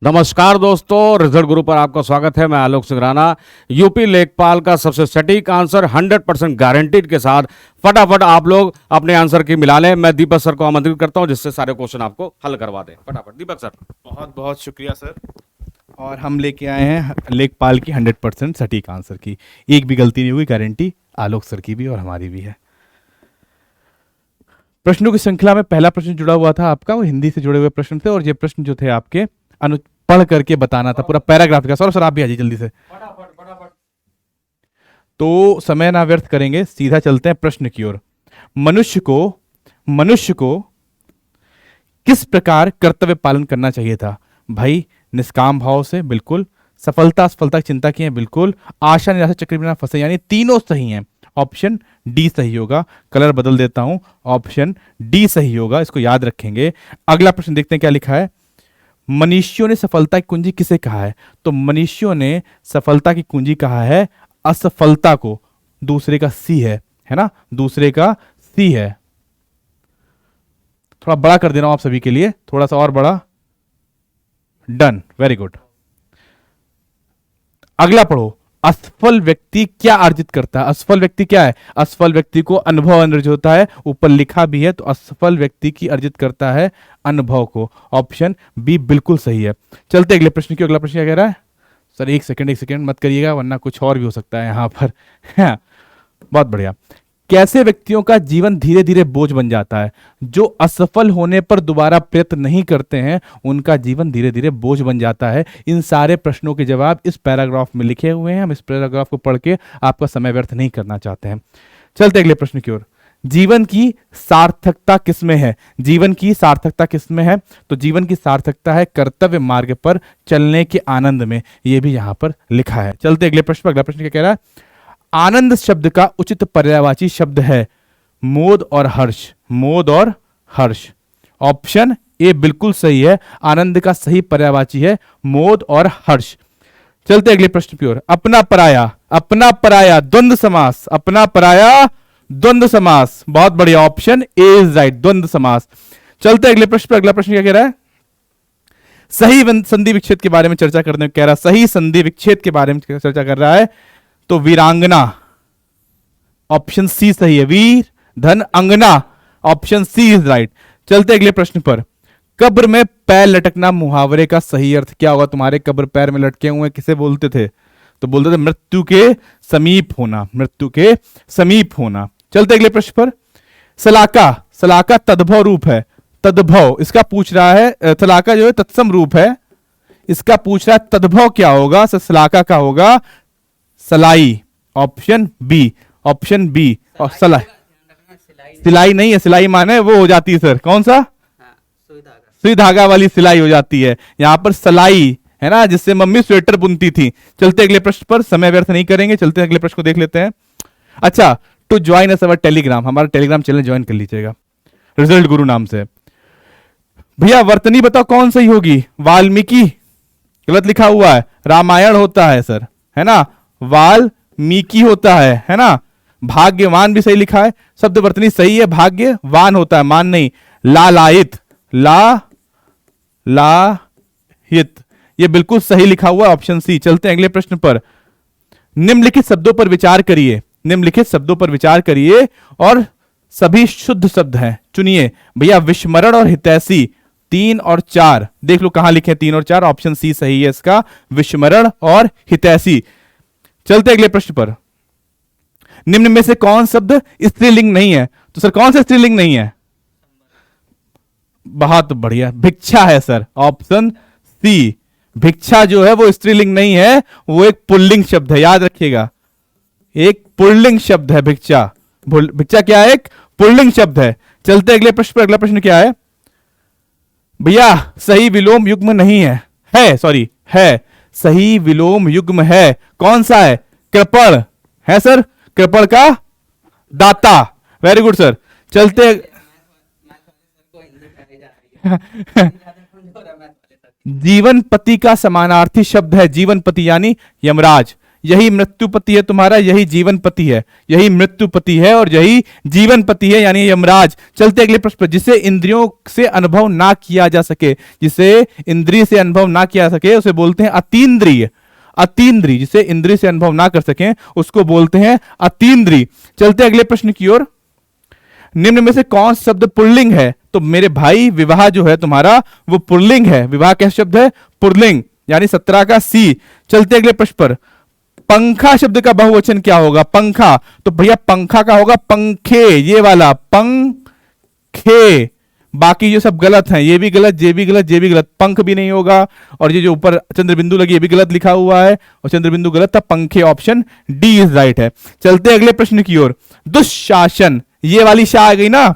नमस्कार दोस्तों, रिजल्ट गुरु पर आपका स्वागत है। मैं आलोक सिंह राणा। यूपी लेखपाल का सबसे सटीक आंसर 100% गारंटीड के साथ फटाफट आप लोग अपने आंसर की मिला लें। मैं दीपक सर को आमंत्रित करता हूं जिससे सारे क्वेश्चन आपको हल करवा दें। फटाफट दीपक सर। बहुत बहुत शुक्रिया सर। और हम लेके आए हैं लेखपाल की 100% सटीक आंसर की, एक भी गलती नहीं हुई, गारंटी आलोक सर की भी और हमारी भी है। प्रश्नों की श्रृंखला में पहला प्रश्न जुड़ा हुआ था आपका, वो हिंदी से जुड़े हुए प्रश्न थे, और ये प्रश्न जो थे आपके पढ़ करके बताना था पूरा पैराग्राफ का। सर आप भी आ जाइए जल्दी से। तो समय ना व्यर्थ करेंगे, सीधा चलते हैं प्रश्न की ओर। मनुष्य को किस प्रकार कर्तव्य पालन करना चाहिए था? भाई, निष्काम भाव से बिल्कुल, सफलता असफलता की चिंता किए बिल्कुल, आशा निराशा चक्र में ना फंसे, यानी तीनों सही हैं। ऑप्शन डी सही होगा। कलर बदल देता हूं, ऑप्शन डी सही होगा, इसको याद रखेंगे। अगला प्रश्न देखते हैं क्या लिखा है। मनुष्यों ने सफलता की कुंजी किसे कहा है? तो मनुष्यों ने सफलता की कुंजी कहा है असफलता को। दूसरे का सी है ना, दूसरे का सी है। थोड़ा बड़ा कर दे रहा हूं आप सभी के लिए, थोड़ा सा और बड़ा। Done, very good. अगला पढ़ो। असफल व्यक्ति क्या अर्जित करता है? असफल व्यक्ति क्या है? असफल व्यक्ति को अनुभव अर्जित होता है, ऊपर लिखा भी है। तो असफल व्यक्ति की अर्जित करता है अनुभव को। ऑप्शन बी बिल्कुल सही है। चलते अगले प्रश्न की। अगला प्रश्न क्या कह रहा है? सर एक सेकंड मत करिएगा, वरना कुछ और भी हो सकता है यहां पर। हाँ, बहुत बढ़िया। कैसे व्यक्तियों का जीवन धीरे धीरे बोझ बन जाता है? जो असफल होने पर दोबारा प्रयत्न नहीं करते हैं, उनका जीवन धीरे धीरे बोझ बन जाता है। इन सारे प्रश्नों के जवाब इस पैराग्राफ में लिखे हुए हैं। हम इस पैराग्राफ को पढ़ के आपका समय व्यर्थ नहीं करना चाहते हैं। चलते अगले प्रश्न की ओर। जीवन की सार्थकता किसमें है? जीवन की सार्थकता किसमें है? तो जीवन की सार्थकता है कर्तव्य मार्ग पर चलने के आनंद में। यह भी यहां पर लिखा है। चलते अगले प्रश्न पर। अगला प्रश्न क्या कह रहा है? आनंद शब्द का उचित पर्यायवाची शब्द है मोद और हर्ष। मोद और हर्ष। ऑप्शन ए बिल्कुल सही है। आनंद का सही पर्यायवाची है मोद और हर्ष। चलते अगले प्रश्न की ओर। अपना पराया द्वंद्व समास। अपना पराया द्वंद्व समास। बहुत बढ़िया, ऑप्शन ए इज राइट, द्वंद्व समास। चलते अगले प्रश्न पर। अगला प्रश्न क्या कह रहा है? सही संधि विच्छेद के बारे में चर्चा करने कह रहा है। सही संधि विच्छेद के बारे में चर्चा कर रहा है। तो वीरांगना, ऑप्शन सी सही है। वीर धन अंगना, ऑप्शन सी इज राइट। चलते अगले प्रश्न पर। कब्र में पैर लटकना मुहावरे का सही अर्थ क्या होगा? तुम्हारे कब्र पैर में लटके हुए किसे बोलते थे? तो बोलते थे मृत्यु के समीप होना। मृत्यु के समीप होना। चलते अगले प्रश्न पर। सलाका तद्भव रूप है। तद्भव इसका पूछ रहा है। सलाका जो है तत्सम रूप है, इसका पूछ रहा है तद्भव क्या होगा? सलाका का होगा सलाई। Option B, option B. और सिलाई नहीं है, सिलाई माने वो हो जाती है सर, कौन सा? सुई धागा वाली सिलाई हो जाती है। यहां पर सलाई है ना, जिससे मम्मी स्वेटर बुनती थी। चलते अगले प्रश्न पर, समय व्यर्थ नहीं करेंगे। चलते अगले प्रश्न को देख लेते हैं। अच्छा, to join us our Telegram, हमारा टेलीग्राम चैनल ज्वाइन कर लीजिएगा रिजल्ट गुरु नाम से। भैया वर्तनी बताओ कौन सही होगी? वाल्मीकि गलत लिखा हुआ है, रामायण होता है सर, है ना, वाल्मीकि होता है ना। भाग्यवान भी सही लिखा है, शब्द वर्तनी सही है, भाग्यवान होता है, मान नहीं। लालायित, लाहित, ये बिल्कुल सही लिखा हुआ, ऑप्शन सी। चलते हैं अगले प्रश्न पर। निम्नलिखित शब्दों पर विचार करिए। निम्नलिखित शब्दों पर विचार करिए और सभी शुद्ध शब्द हैं, चुनिए। भैया विस्मरण और हितैषी 3 और 4 देख लो कहां लिखे 3 और 4। ऑप्शन सी सही है इसका, विस्मरण और हितैषी। चलते अगले प्रश्न पर। निम्न में से कौन शब्द स्त्रीलिंग नहीं है? तो सर कौन सा स्त्रीलिंग नहीं है? बहुत बढ़िया, भिक्षा है सर, ऑप्शन सी। भिक्षा जो है वो स्त्रीलिंग नहीं है, वो एक पुल्लिंग शब्द है, याद रखिएगा, एक पुल्लिंग शब्द है भिक्षा। भिक्षा क्या है? एक पुल्लिंग शब्द है। चलते अगले प्रश्न पर। अगला प्रश्न क्या है? भैया सही विलोम युग्म नहीं है, है सही विलोम युग्म है। कौन सा है? कृपण है सर, कृपण का दाता। Very good sir. चलते जीवन पति का समानार्थी शब्द है जीवन पति, यानी यमराज। यही मृत्युपति है तुम्हारा, यही जीवन पति है, यही मृत्युपति है और यही जीवन पति है, यानी यमराज। चलते अगले प्रश्न पर। जिसे इंद्रियों से अनुभव ना किया जा सके, जिसे इंद्रिय से अनुभव ना किया जा सके उसे बोलते हैं अतीन्द्रिय। अतीन्द्रिय, जिसे इंद्रिय से अनुभव ना कर सके उसको बोलते हैं अतीन्द्रिय। चलते अगले प्रश्न की ओर। निम्न में से कौन सा शब्द पुल्लिंग है? तो मेरे भाई विवाह जो है तुम्हारा वो पुल्लिंग है। विवाह कैसा शब्द है? पुल्लिंग, यानी 17 का सी। चलते अगले प्रश्न पर। पंखा शब्द का बहुवचन क्या होगा? पंखा, तो भैया पंखा का होगा पंखे, ये वाला पंखे। बाकी ये सब गलत हैं, ये भी गलत, ये भी गलत, ये भी गलत। पंख भी नहीं होगा, और ये जो ऊपर चंद्र बिंदु लगी ये भी गलत लिखा हुआ है, और चंद्र बिंदु गलत था। पंखे ऑप्शन डी इज राइट है। चलते अगले प्रश्न की ओर। दुशासन, ये वाली शाह आ गई ना,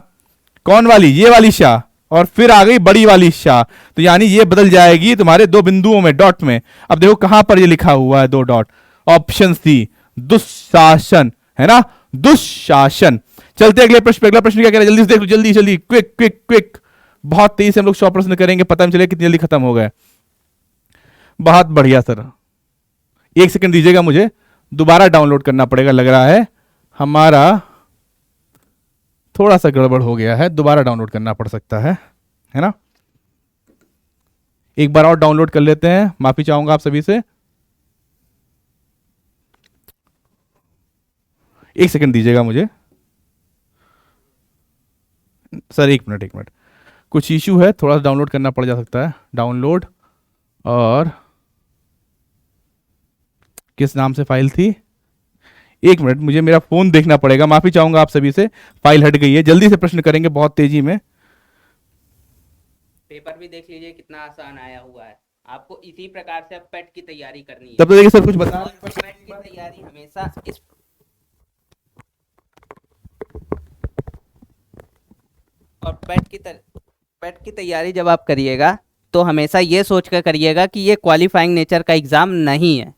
कौन वाली? ये वाली शाह, और फिर आ गई बड़ी वाली शाह, तो यानी ये बदल जाएगी तुम्हारे दो बिंदुओं में, डॉट में। अब देखो कहां पर ये लिखा हुआ है, दो डॉट। ऑप्शन सी दुशासन, है ना, दुशासन। चलते अगले प्रश्न पे। अगला प्रश्न क्या कह रहा है? जल्दी से देख लो, जल्दी जल्दी, क्विक क्विक क्विक। बहुत तेजी से हम लोग 100 प्रश्न करेंगे, पता नहीं चले कितनी जल्दी खत्म हो गए। बहुत बढ़िया सर, 1 सेकंड दीजिएगा, मुझे दोबारा डाउनलोड करना पड़ेगा, लग रहा है हमारा थोड़ा सा गड़बड़ हो गया है, दोबारा डाउनलोड करना पड़ सकता है ना। एक बार और डाउनलोड कर लेते हैं, माफी चाहूंगा आप सभी से। 1 सेकंड दीजिएगा मुझे सर, 1 मिनट 1 मिनट, कुछ इशू है, थोड़ा सा डाउनलोड करना पड़ जा सकता है। डाउनलोड, और किस नाम से फाइल थी? 1 मिनट, मुझे मेरा फोन देखना पड़ेगा, माफी चाहूंगा आप सभी से। फाइल हट गई है, जल्दी से प्रश्न करेंगे बहुत तेजी में। पेपर भी देख लीजिए कितना आसान आया हुआ है। आपको इसी प्रकार से अब पेट की तैयारी करनी है। तब तो देखिए सर कुछ बता। और पेट की तैयारी हमेशा इस और पेट की तैयारी जब आप करिएगा तो हमेशा ये सोच कर करिएगा कि ये क्वालिफाइंग नेचर का एग्ज़ाम नहीं है,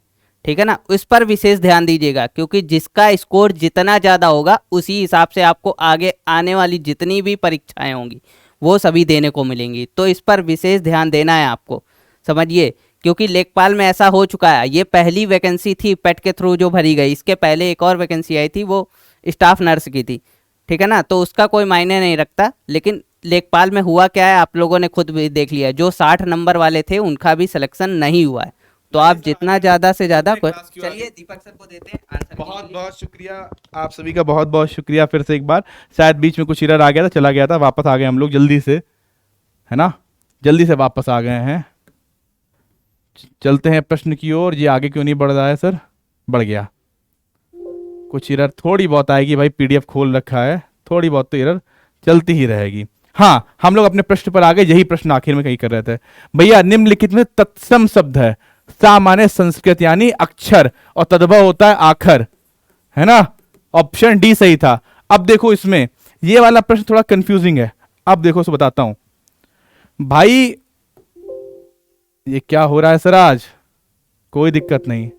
ठीक है ना। इस पर विशेष ध्यान दीजिएगा, क्योंकि जिसका स्कोर जितना ज़्यादा होगा उसी हिसाब से आपको आगे आने वाली जितनी भी परीक्षाएं होंगी वो सभी देने को मिलेंगी। तो इस पर विशेष ध्यान देना है आपको, समझिए। क्योंकि लेखपाल में ऐसा हो चुका है, ये पहली वैकेंसी थी पेट के थ्रू जो भरी गई। इसके पहले एक और वैकेंसी आई थी, वो स्टाफ नर्स की थी, ठीक है ना। तो उसका कोई मायने नहीं रखता, लेकिन लेखपाल में हुआ क्या है आप लोगों ने खुद भी देख लिया। जो 60 नंबर वाले थे उनका भी सिलेक्शन नहीं हुआ है। तो आप जितना ज़्यादा से ज़्यादा, चलिए दीपक सर को देते हैं आंसर। बहुत बहुत शुक्रिया आप सभी का, बहुत बहुत शुक्रिया फिर से एक बार। शायद बीच में कुछ एरर आ गया था, चला गया था, वापस आ गए हम लोग जल्दी से, है ना, जल्दी से वापस आ गए हैं। चलते हैं प्रश्न की ओर। ये आगे क्यों नहीं बढ़ रहा है सर? बढ़ गया। कुछ एरर थोड़ी बहुत आएगी भाई, पीडीएफ खोल रखा है, थोड़ी बहुत तो एरर चलती ही रहेगी। हाँ, हम लोग अपने प्रश्न पर आ गए। यही प्रश्न आखिर में कहीं कर रहे थे भैया। निम्नलिखित में तत्सम शब्द है। सा माने संस्कृत यानी अक्षर, और तद्भव होता है आखर, है ना। ऑप्शन डी सही था। अब देखो इसमें ये वाला प्रश्न थोड़ा कंफ्यूजिंग है। अब देखो उसको बताता हूं भाई। ये क्या हो रहा है सर आज? कोई दिक्कत नहीं,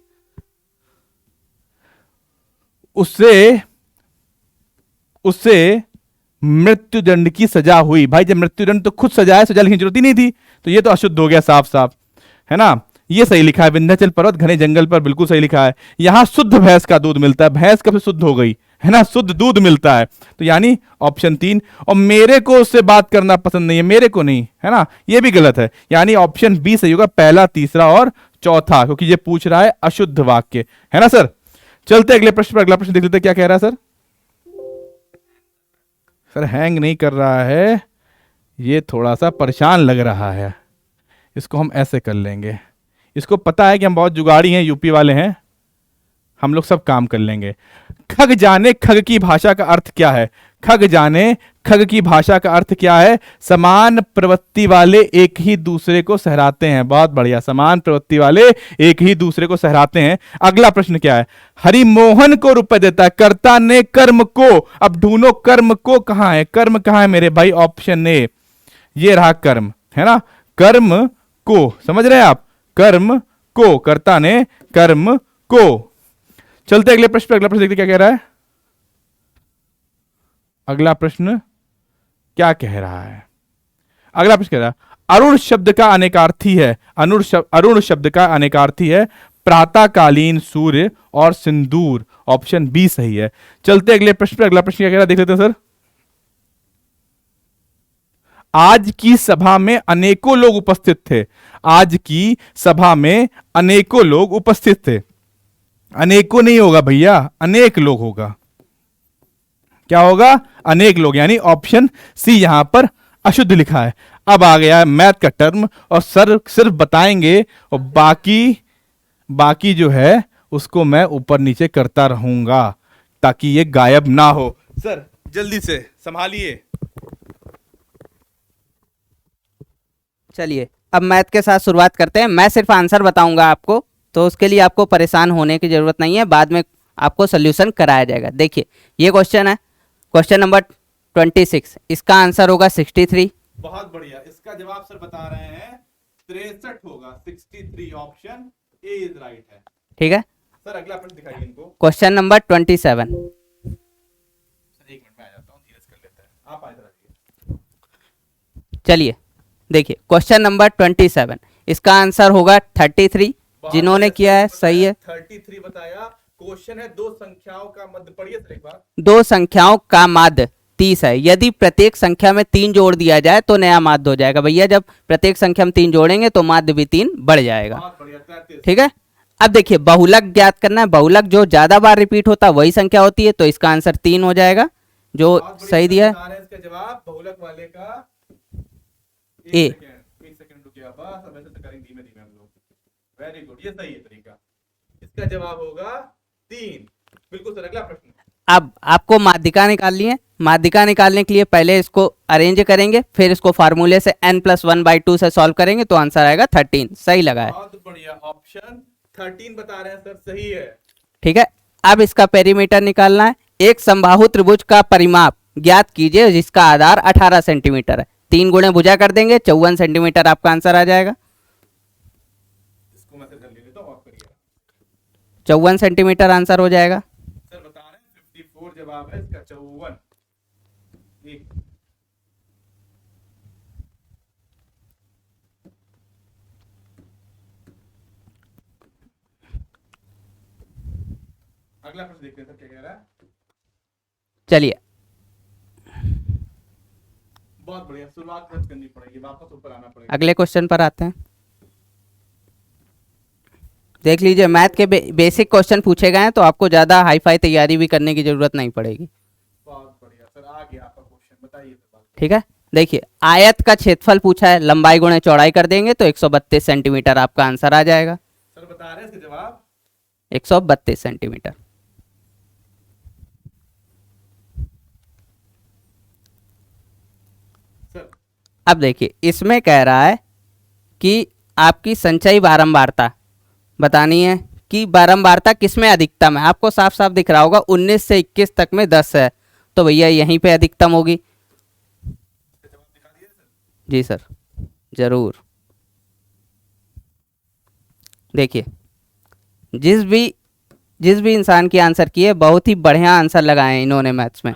उससे मृत्युदंड की सजा हुई। भाई जब मृत्युदंड तो खुद सजा है, सजा लिखने की जरूरत ही नहीं थी, तो ये तो अशुद्ध हो गया साफ साफ, है ना। ये सही लिखा है, विंध्याचल पर्वत घने जंगल पर, बिल्कुल सही लिखा है। यहां शुद्ध भैंस का दूध मिलता है। भैंस कब से शुद्ध हो गई, है ना, शुद्ध दूध मिलता है, तो यानी ऑप्शन 3। और मेरे को उससे बात करना पसंद नहीं है, मेरे को नहीं, है ना, ये भी गलत है, यानी ऑप्शन बी सही होगा, पहला, तीसरा और चौथा, क्योंकि ये पूछ रहा है अशुद्ध वाक्य, है ना सर। चलते अगले प्रश्न पर। अगला प्रश्न देख लेते हैं क्या कह रहा है सर। सर हैंग नहीं कर रहा है, ये थोड़ा सा परेशान लग रहा है। इसको हम ऐसे कर लेंगे, इसको पता है कि हम बहुत जुगाड़ी हैं, यूपी वाले हैं, हम लोग सब काम कर लेंगे। खग जाने खग की भाषा का अर्थ क्या है? खग जाने खग की भाषा का अर्थ क्या है? समान प्रवृत्ति वाले एक ही दूसरे को सहराते हैं। बहुत बढ़िया, समान प्रवृत्ति वाले एक ही दूसरे को सहराते हैं। अगला प्रश्न क्या है? हरिमोहन को रुपए देता है, कर्ता ने कर्म को। अब ढूंढो कर्म को कहां है, कर्म कहां है मेरे भाई? ऑप्शन ए, ये रहा कर्म, है ना, कर्म को, समझ रहे हैं आप, कर्म को, कर्ता ने कर्म को। चलते अगले प्रश्न पे। अगला प्रश्न देखते क्या कह रहा है। अगला प्रश्न क्या कह रहा है? अगला प्रश्न कह रहा है अरुण शब्द का अनेकार्थी है। अरुण शब्द का अनेकार्थी है प्रातःकालीन सूर्य और सिंदूर, ऑप्शन बी सही है। चलते अगले प्रश्न पे। अगला प्रश्न क्या कह रहा है देख लेते हैं सर। आज की सभा में अनेकों लोग उपस्थित थे। आज की सभा में अनेकों लोग उपस्थित थे। अनेकों नहीं होगा भैया, अनेक लोग होगा। क्या होगा? अनेक लोग, यानी ऑप्शन सी यहां पर अशुद्ध लिखा है। अब आ गया मैथ का टर्म और सर सिर्फ बताएंगे और बाकी जो है उसको मैं ऊपर नीचे करता रहूंगा ताकि ये गायब ना हो। सर जल्दी से संभालिए। चलिए अब मैथ के साथ शुरुआत करते हैं। मैं सिर्फ आंसर बताऊंगा आपको, तो उसके लिए आपको परेशान होने की ज़रूरत नहीं है, बाद में आपको सोल्यूशन कराया जाएगा। देखिए ये क्वेश्चन है, क्वेश्चन नंबर 26, इसका आंसर होगा 63। बहुत बढ़िया, इसका जवाब सर बता रहे हैं 63 होगा। 63 ऑप्शन ए इज राइट है। ठीक है, सर अगला प्रश्न दिखाइए इनको। Question number 27। सर एक मिनट में आ जाता हूँ, धीरज कर लेते हैं। आप आइए आइए। चलिए देखिए क्वेश्चन नंबर 27, इसका आंसर होगा 33। जिन्होंने किया है सही है। 33 बताया। क्वेश्चन है दो संख्याओं का मध्य, पढ़िए सर एक बार। दो संख्याओं का माध्य 30 है। यदि प्रत्येक संख्या में 3 जोड़ दिया जाए तो नया माध्य हो जाएगा। भैया जब प्रत्येक संख्या में 3 जोड़ेंगे तो माध्य भी 3 बढ़ जाएगा। बहुत बढ़िया, 33। ठीक है, अब देखिए बहुलक ज्ञात करना है। बहुलक जो ज्यादा बार रिपीट होता है वही संख्या होती है, तो इसका आंसर 3 हो जाएगा जो बहुत बढ़िया सही दिया है। बता रहे हैं इसका जवाब बहुलक वाले का ए। एक सेकंड रुकिए बस। अब ऐसे तो करेंगे धीमे धीमे हम लोग। वेरी गुड, ये सही है तरीका। इसका जवाब होगा 3। बिल्कुल सर। अगला प्रश्न। अब आपको माध्यिका निकालनी है। माध्यिका निकालने के लिए पहले इसको अरेंज करेंगे, फिर इसको फार्मूले से n+1/2 से सॉल्व करेंगे तो आंसर आएगा 13। सही लगा है। बहुत बढ़िया, ऑप्शन 13 बता रहे हैं सर, सही है। ठीक है, अब इसका पेरीमीटर निकालना है। एक समबाहु त्रिभुज का परिमाप ज्ञात कीजिए जिसका आधार 18 सेंटीमीटर है। 3 गुणे भुजा कर देंगे, 54 सेंटीमीटर आपका आंसर आ जाएगा। इसको मैं सर ले लेता हूं, आप करिए। 54 सेंटीमीटर आंसर हो जाएगा। सर बता रहे हैं 54 जवाब है इसका, 54। एक अगला प्रश्न देखते हैं सर क्या कह रहा है। चलिए बहुत बढ़िया, शुरुआत खर्च करनी पड़ेगी, वापस ऊपर आना पड़ेगा। अगले क्वेश्चन पर आते हैं। देख लीजिए मैथ के बेसिक क्वेश्चन पूछे गए हैं, तो आपको ज़्यादा हाई फाई तैयारी भी करने की ज़रूरत नहीं पड़ेगी। बहुत बढ़िया सर, आ गया आपका क्वेश्चन, बताइए सर। ठीक है, देखिए आयत का क्षेत्रफल पूछा है, लंबाई गुणे चौड़ाई कर देंगे तो 132 सेंटीमीटर आपका आंसर आ जाएगा। सर बता रहे हैं इसका जवाब 132 सेंटीमीटर। सर। अब देखिए इसमें कह रहा है कि आपकी संचयी बारंबारता बतानी है कि बारंबारता किसमें अधिकतम है। आपको साफ साफ दिख रहा होगा 19 से 21 तक में 10 है, तो भैया यहीं पे अधिकतम होगी। जी सर जरूर। देखिए जिस भी इंसान की आंसर की है बहुत ही बढ़िया आंसर लगाए हैं इन्होंने मैथ्स में।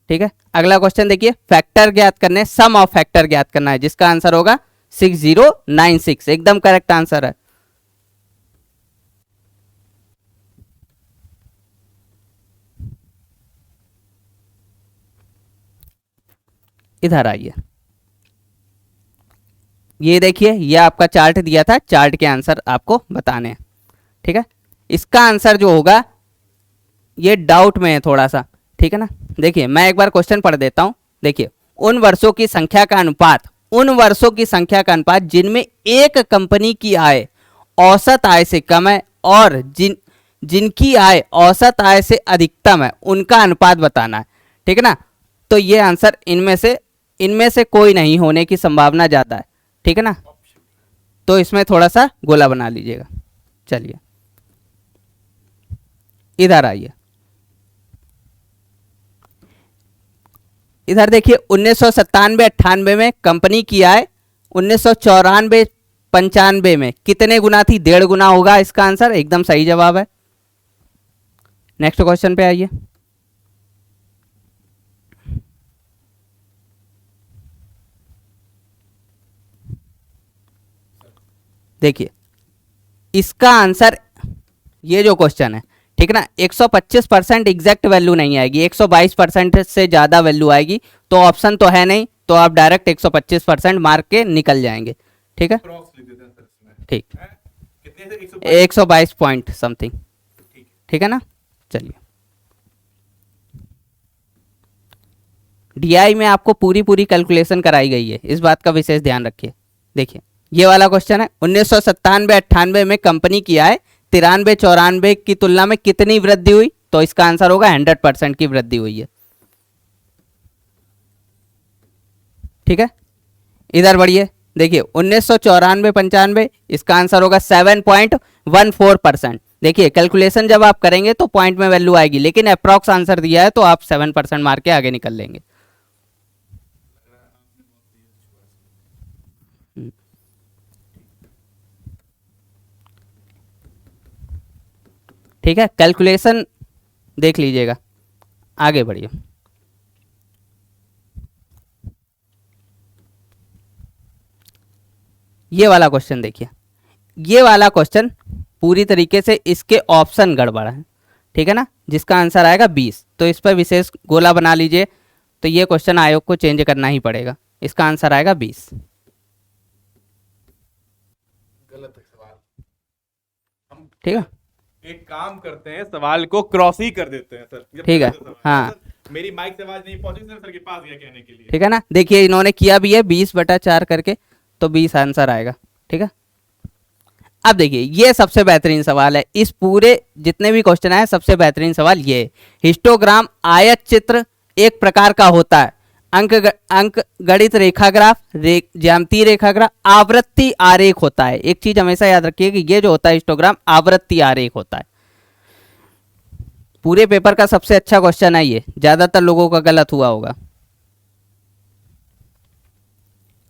ठीक है, अगला क्वेश्चन देखिए, फैक्टर ज्ञात करने, सम ऑफ फैक्टर ज्ञात करना है जिसका आंसर होगा 6096। एकदम करेक्ट आंसर है। इधर आइए, ये देखिए ये आपका चार्ट दिया था, चार्ट के आंसर आपको बताने हैं। ठीक है, इसका आंसर जो होगा ये डाउट में है थोड़ा सा। ठीक है ना, देखिए मैं एक बार क्वेश्चन पढ़ देता हूं। देखिए उन वर्षों की संख्या का अनुपात जिनमें एक कंपनी की आय औसत आय से कम है और जिनकी आय औसत आय से अधिकतम है उनका अनुपात बताना है। ठीक है ना, तो ये आंसर इनमें से कोई नहीं होने की संभावना ज़्यादा है। ठीक है ना, तो इसमें थोड़ा सा गोला बना लीजिएगा। चलिए इधर आइए, इधर देखिए 1997-98 में कंपनी की आय 1994-95 में कितने गुना थी? 1.5 गुना होगा इसका आंसर। एकदम सही जवाब है। नेक्स्ट क्वेश्चन पे आइए। देखिए इसका आंसर ये जो क्वेश्चन है, ठीक है ना, 125% एग्जैक्ट वैल्यू नहीं आएगी, 122% से ज़्यादा वैल्यू आएगी, तो ऑप्शन तो है नहीं, तो आप डायरेक्ट 125% मार्क के निकल जाएंगे। ठीक है, ठीक, 122 पॉइंट समथिंग, ठीक है ना। चलिए, डीआई में आपको पूरी कैलकुलेशन कराई गई है, इस बात का विशेष ध्यान रखिए। देखिए, ये वाला क्वेश्चन है, 1997-98 में कंपनी की आय 93-94 की तुलना में कितनी वृद्धि हुई, तो इसका आंसर होगा 100% की वृद्धि हुई है। ठीक है, इधर बढ़िए, देखिए 1994-95, इसका आंसर होगा 7.14%। देखिए, कैलकुलेशन जब आप करेंगे तो पॉइंट में वैल्यू आएगी, लेकिन अप्रॉक्स आंसर दिया है तो आप 7% मार के आगे निकल लेंगे। ठीक है, कैलकुलेशन देख लीजिएगा, आगे बढ़िए। ये वाला क्वेश्चन देखिए, ये वाला क्वेश्चन पूरी तरीके से इसके ऑप्शन गड़बड़ है, ठीक है ना, जिसका आंसर आएगा 20, तो इस पर विशेष गोला बना लीजिए। तो ये क्वेश्चन आयोग को चेंज करना ही पड़ेगा, इसका आंसर आएगा 20। गलत है सवाल। हम ठीक है, एक काम करते हैं, सवाल को क्रॉस ही कर देते हैं सर। ठीक है, हाँ, मेरी माइक से आवाज नहीं पहुंची सर के पास गया कहने के लिए। ठीक है ना, देखिए इन्होंने किया भी है 20/4 करके, तो 20 आंसर आएगा। ठीक है, अब देखिए, ये सबसे बेहतरीन सवाल है, इस पूरे जितने भी क्वेश्चन आए सबसे बेहतरीन सवाल ये है। हिस्टोग्राम आयत चित्र एक प्रकार का होता है, अंक गणित रेखाग्राफ, ज्यामितीय रेखाग्राफ, आवृत्ति आरेख होता है। एक चीज हमेशा याद रखिए कि ये जो होता है हिस्टोग्राम, आवृत्ति आरेख होता है। पूरे पेपर का सबसे अच्छा क्वेश्चन है ये, ज्यादातर लोगों का गलत हुआ होगा।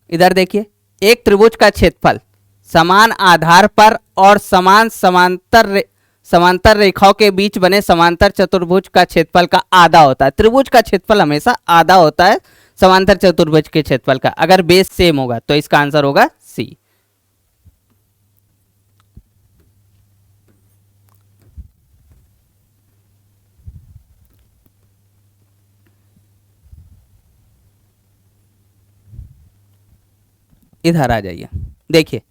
इधर देखिए, एक त्रिभुज का क्षेत्रफल समान आधार पर और समांतर रेखाओं के बीच बने समांतर चतुर्भुज का क्षेत्रफल का आधा होता है। त्रिभुज का क्षेत्रफल हमेशा आधा होता है समांतर चतुर्भुज के क्षेत्रफल का, अगर बेस सेम होगा, तो इसका आंसर होगा सी। इधर आ जाइए, देखिए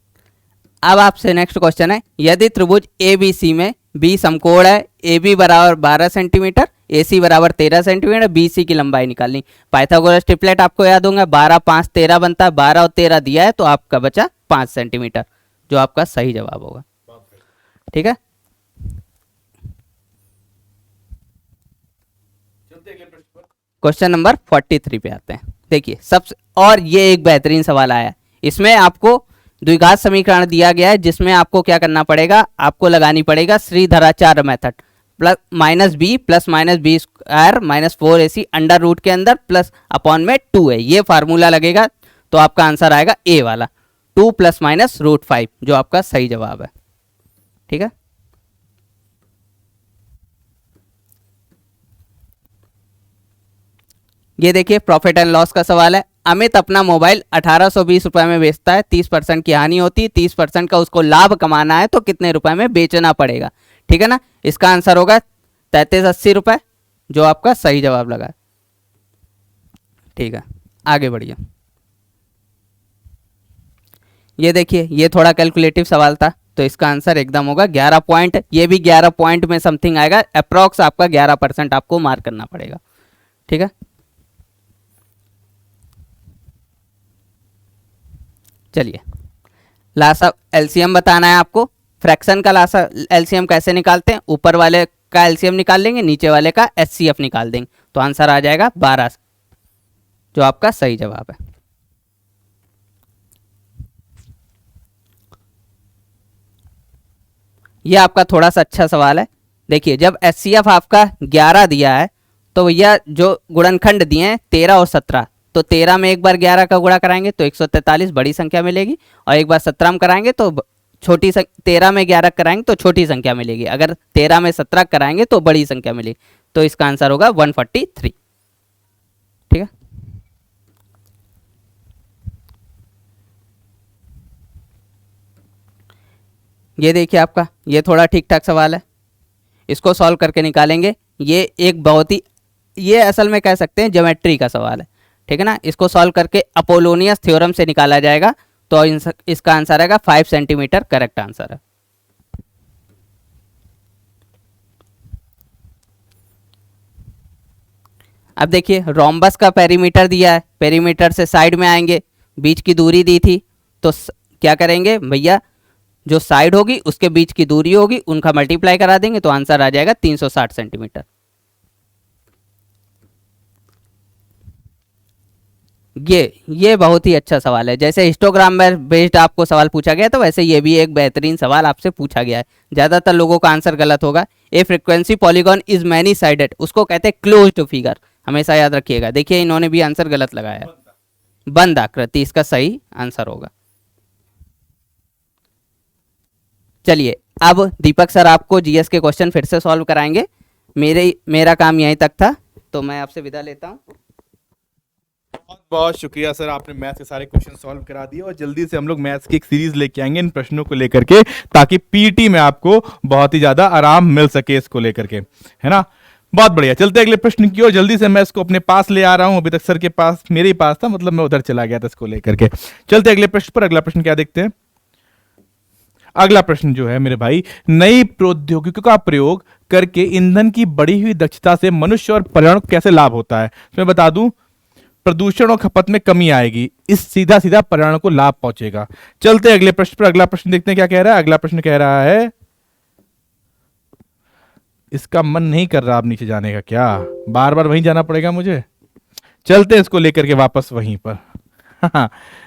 अब आपसे नेक्स्ट क्वेश्चन है, यदि त्रिभुज ए बी सी में बी समकोण है, ए बी बराबर 12 सेंटीमीटर, ए सी बराबर 13 सेंटीमीटर, बी सी की लंबाई निकालनी। पाइथागोरस ट्रिपलेट आपको याद होगा, 12 5 13 बनता है, 12 और 13 दिया है, तो आपका बचा 5 सेंटीमीटर, जो आपका सही जवाब होगा। ठीक है, क्वेश्चन नंबर 43 पे आते हैं। देखिए सबसे, और ये एक बेहतरीन सवाल आया, इसमें आपको द्विघात समीकरण दिया गया है, जिसमें आपको क्या करना पड़ेगा, आपको लगानी पड़ेगा Shridharacharya method, -b plus -b square -4ac under root के अंदर प्लस अपॉन में 2 है, ये फार्मूला लगेगा, तो आपका आंसर आएगा ए वाला, 2 ± √5, जो आपका सही जवाब है। ठीक है, ये देखिए प्रॉफिट एंड लॉस का सवाल है। अमित अपना मोबाइल 1820 रुपए में बेचता है, 30% की हानि होती है, 30% का उसको लाभ कमाना है, तो कितने रुपए में बेचना पड़ेगा। ठीक है ना, इसका आंसर होगा 3380 रुपए, जो आपका सही जवाब लगा। ठीक है, आगे बढ़िए। ये देखिए, ये थोड़ा कैलकुलेटिव सवाल था, तो इसका आंसर एकदम होगा 11 पॉइंट, ये भी 11 पॉइंट में समथिंग आएगा, अप्रॉक्स आपका 11% आपको मार्क करना पड़ेगा। ठीक है, चलिए, लासा एलसीएम बताना है आपको। फ्रैक्शन का लासा एलसीएम कैसे निकालते हैं, ऊपर वाले का एलसीएम निकाल लेंगे, नीचे वाले का एचसीएफ निकाल देंगे, तो आंसर आ जाएगा 12, जो आपका सही जवाब है। ये आपका थोड़ा सा अच्छा सवाल है। देखिए, जब एचसीएफ आपका 11 दिया है, तो भैया जो गुणनखंड दिए हैं 13 और 17, तो 13 में एक बार 11 का गुणा कराएंगे तो 143 बड़ी संख्या मिलेगी, और एक बार 17 में कराएंगे तो छोटी 13 में 11 कराएंगे तो छोटी संख्या मिलेगी, अगर 13 में 17 कराएंगे तो बड़ी संख्या मिलेगी, तो इसका आंसर होगा 143। ठीक है, ये देखिए आपका, ये थोड़ा ठीक ठाक सवाल है। इसको सॉल्व करके निकालेंगे। ये एक बहुत ही, ये असल में कह सकते हैं ज्योमेट्री का सवाल है, ठीक है ना। इसको सॉल्व करके अपोलोनियस थ्योरम से निकाला जाएगा, तो इसका आंसर आएगा 5 सेंटीमीटर, करेक्ट आंसर है। अब देखिए रोम्बस का पेरीमीटर दिया है, पेरीमीटर से साइड में आएंगे, बीच की दूरी दी थी, तो क्या करेंगे भैया, जो साइड होगी उसके बीच की दूरी होगी, उनका मल्टीप्लाई करा देंगे, तो आंसर आ जाएगा 360 सेंटीमीटर। ये बहुत ही अच्छा सवाल है। जैसे हिस्टोग्राम में बेस्ड आपको सवाल पूछा गया, तो वैसे ये भी एक बेहतरीन सवाल आपसे पूछा गया है। ज़्यादातर लोगों का आंसर गलत होगा। A frequency polygon is many sided, उसको कहते हैं क्लोज्ड फिगर, हमेशा याद रखिएगा। देखिए इन्होंने भी आंसर गलत लगाया है, बंद आकृति इसका सही आंसर होगा। चलिए अब दीपक सर आपको जीएस के क्वेश्चन फिर से सॉल्व कराएंगे। मेरा काम यहीं तक था, तो मैं आपसे विदा लेता हूँ। बहुत बहुत शुक्रिया सर, आपने मैथ्स के सारे क्वेश्चन सॉल्व करा दिए, और जल्दी से हम लोग मैथ्स की एक सीरीज लेके आएंगे इन प्रश्नों को लेकर के, ताकि पीटी में आपको बहुत ही ज्यादा आराम मिल सके इसको लेकर के, है ना। बहुत बढ़िया, चलते अगले प्रश्न की ओर। जल्दी से मैं इसको अपने पास ले आ रहा हूं, अभी तक सर के पास, मेरे ही पास था, मतलब मैं उधर चला गया था इसको लेकर के। चलते अगले प्रश्न पर। अगला प्रश्न क्या देखते हैं। अगला प्रश्न जो है मेरे भाई, नई प्रौद्योगिकियों का प्रयोग करके ईंधन की बढ़ी हुई दक्षता से मनुष्य और पर्यावरण को कैसे लाभ होता है। तो मैं बता दूं, प्रदूषण और खपत में कमी आएगी, इस सीधा सीधा पर्यावरण को लाभ पहुंचेगा। चलते अगले प्रश्न पर। अगला प्रश्न देखते हैं क्या कह रहा है। अगला प्रश्न कह रहा है, इसका मन नहीं कर रहा अब नीचे जाने का, क्या बार बार वहीं जाना पड़ेगा मुझे। चलते इसको लेकर के वापस वहीं पर।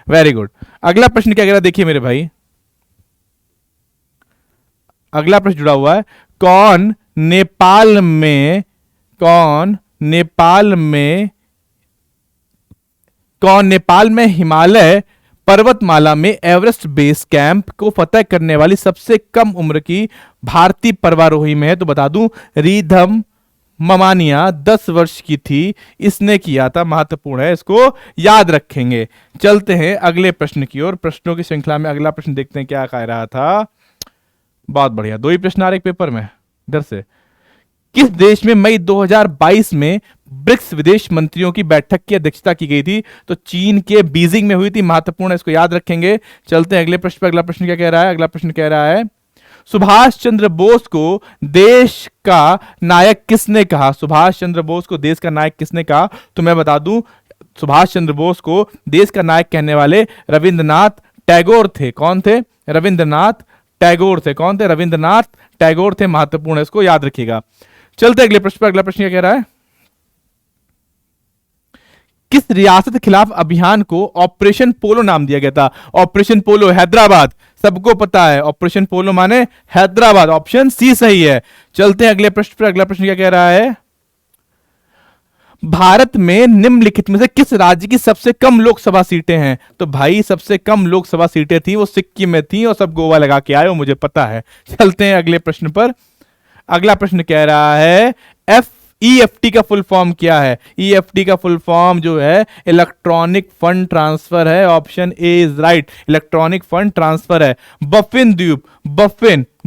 Very good. अगला प्रश्न क्या कह रहा है, देखिए मेरे भाई, अगला प्रश्न जुड़ा हुआ है, कौन नेपाल में हिमालय पर्वतमाला में एवरेस्ट बेस कैंप को फतह करने वाली सबसे कम उम्र की भारतीय पर्वतारोही में है। तो बता दूं, रिधम ममानिया 10 वर्ष की थी, इसने किया था। महत्वपूर्ण है, इसको याद रखेंगे। चलते हैं अगले प्रश्न की ओर। प्रश्नों की श्रृंखला में अगला प्रश्न देखते हैं क्या कह रहा था। बहुत बढ़िया, 2 ही प्रश्न आ रहे एक पेपर में इधर से। किस देश में मई 2022 में ब्रिक्स विदेश मंत्रियों की बैठक की अध्यक्षता की गई थी। तो चीन के बीजिंग में हुई थी। महत्वपूर्ण है, इसको याद रखेंगे। चलते हैं अगले प्रश्न पर। अगला प्रश्न क्या कह रहा है। अगला प्रश्न कह रहा है, सुभाष चंद्र बोस को देश का नायक किसने कहा। सुभाष चंद्र बोस को देश का नायक किसने कहा। तो मैं बता दूं, सुभाष चंद्र बोस को देश का नायक कहने वाले रविंद्रनाथ टैगोर थे। कौन थे। रविंद्रनाथ टैगोर थे। कौन थे। रविंद्रनाथ टैगोर थे। महत्वपूर्ण है, इसको याद रखिएगा। चलते अगले प्रश्न पर। अगला प्रश्न क्या कह रहा है, किस रियासत के खिलाफ अभियान को ऑपरेशन पोलो नाम दिया गया था। ऑपरेशन पोलो हैदराबाद, सबको पता है ऑपरेशन पोलो माने हैदराबाद, ऑप्शन सी सही है। चलते हैं अगले प्रश्न पर। अगला प्रश्न क्या कह रहा है, भारत में निम्नलिखित में से किस राज्य की सबसे कम लोकसभा सीटें हैं। तो भाई सबसे कम लोकसभा सीटें थी वो सिक्किम में थी, और सब गोवा लगा के आए हो, मुझे पता है। चलते हैं अगले प्रश्न पर। अगला प्रश्न कह रहा है, ईएफटी का फुल फॉर्म क्या है। ईएफटी का फुल फॉर्म जो है इलेक्ट्रॉनिक फंड ट्रांसफर है। Option A is right, electronic fund transfer है। बफिन द्वीप,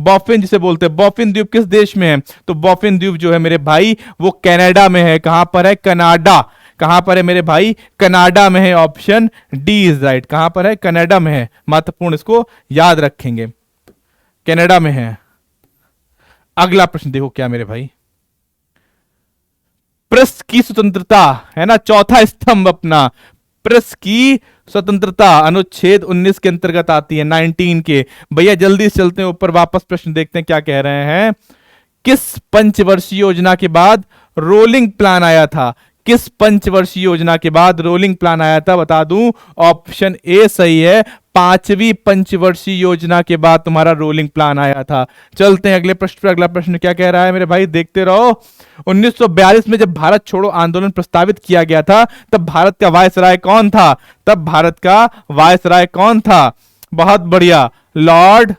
बफिन जिसे बोलते हैं, बफिन द्वीप किस देश में है। तो बफिन द्वीप जो है मेरे भाई वो कनाडा में है। कहां पर है, कनाडा। कहां पर है मेरे भाई, कनाडा में है। Option D is right. कहां पर है, कनाडा में है। महत्वपूर्ण, इसको याद रखेंगे, कनाडा में है। अगला प्रश्न देखो क्या मेरे भाई, प्रेस की स्वतंत्रता है ना, चौथा स्तंभ अपना, प्रेस की स्वतंत्रता अनुच्छेद 19 के अंतर्गत आती है, 19 के। भैया जल्दी से चलते हैं ऊपर वापस, प्रश्न देखते हैं क्या कह रहे हैं। किस पंचवर्षीय योजना के बाद रोलिंग प्लान आया था। किस पंचवर्षीय योजना के बाद रोलिंग प्लान आया था। बता दूं, ऑप्शन ए सही है, 5वीं पंचवर्षीय योजना के बाद तुम्हारा रोलिंग प्लान आया था। चलते हैं अगले प्रश्न पर। अगला प्रश्न क्या कह रहा है मेरे भाई, देखते रहो। 1942 में जब भारत छोड़ो आंदोलन प्रस्तावित किया गया था, तब भारत का वायसराय कौन था। तब भारत का वायसराय कौन था। बहुत बढ़िया, लॉर्ड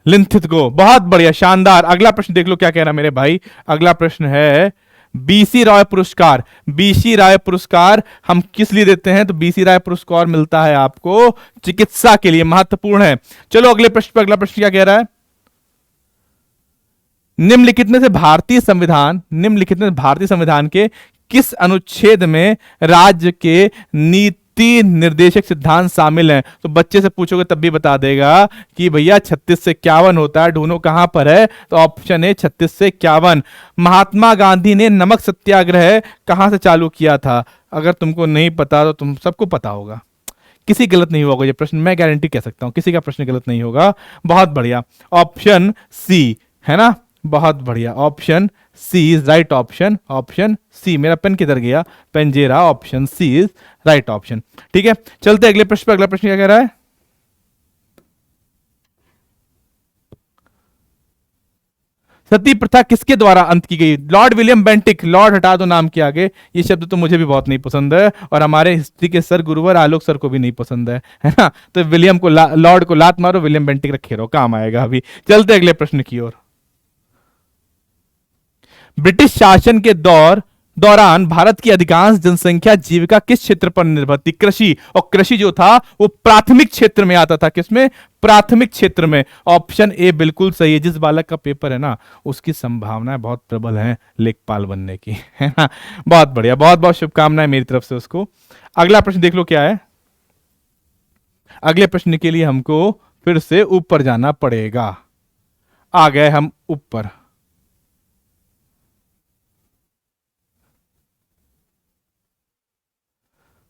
लिंथित को। बहुत बढ़िया, शानदार। अगला प्रश्न देख लो क्या कह रहा है मेरे भाई। अगला प्रश्न है, बीसी राय पुरस्कार। बीसी राय पुरस्कार हम किस लिए देते हैं? तो बीसी राय पुरस्कार मिलता है आपको चिकित्सा के लिए, महत्वपूर्ण है। चलो अगले प्रश्न पर, अगला प्रश्न क्या कह रहा है? निम्नलिखित में से भारतीय संविधान के किस अनुच्छेद में राज्य के नीति निर्देशक सिद्धांत शामिल हैं? तो बच्चे से पूछोगे तब भी बता देगा कि भैया 36 से 51 होता है, ढूंढो कहां पर है, तो ऑप्शन है 36 से 51। महात्मा गांधी ने नमक सत्याग्रह कहां से चालू किया था? अगर तुमको नहीं पता तो तुम सबको पता होगा, किसी गलत नहीं होगा ये प्रश्न, मैं गारंटी कह सकता हूं, किसी का प्रश्न गलत नहीं होगा। बहुत बढ़िया, ऑप्शन सी है ना, बहुत बढ़िया, option C is right option, option C. मेरा पेन किधर गया? पेन जे रहा, option C is right option. ठीक है, चलते अगले प्रश्न पर। अगला प्रश्न क्या कह रहा है? सती प्रथा किसके द्वारा अंत की गई? Lord William Bentinck. लॉर्ड हटा दो नाम के आगे, ये शब्द तो मुझे भी बहुत नहीं पसंद है और हमारे हिस्ट्री के सर गुरुवर आलोक सर को भी नहीं पसंद है ना? तो विलियम को लॉर्ड को लात मारो, विलियम बेंटिक रखे रहो, काम आएगा अभी। चलते अगले प्रश्न की ओर। ब्रिटिश शासन के दौरान भारत की अधिकांश जनसंख्या जीविका किस क्षेत्र पर निर्भर थी? कृषि। और कृषि जो था वो प्राथमिक क्षेत्र में आता था। किसमें? प्राथमिक क्षेत्र में। ऑप्शन ए बिल्कुल सही है। जिस बालक का पेपर है ना उसकी संभावनाएं बहुत प्रबल हैं लेखपाल बनने की, है ना? बहुत बढ़िया, बहुत बहुत शुभकामनाएं मेरी तरफ से उसको। अगला प्रश्न देख लो क्या है। अगले प्रश्न के लिए हमको फिर से ऊपर जाना पड़ेगा। आ गए हम ऊपर।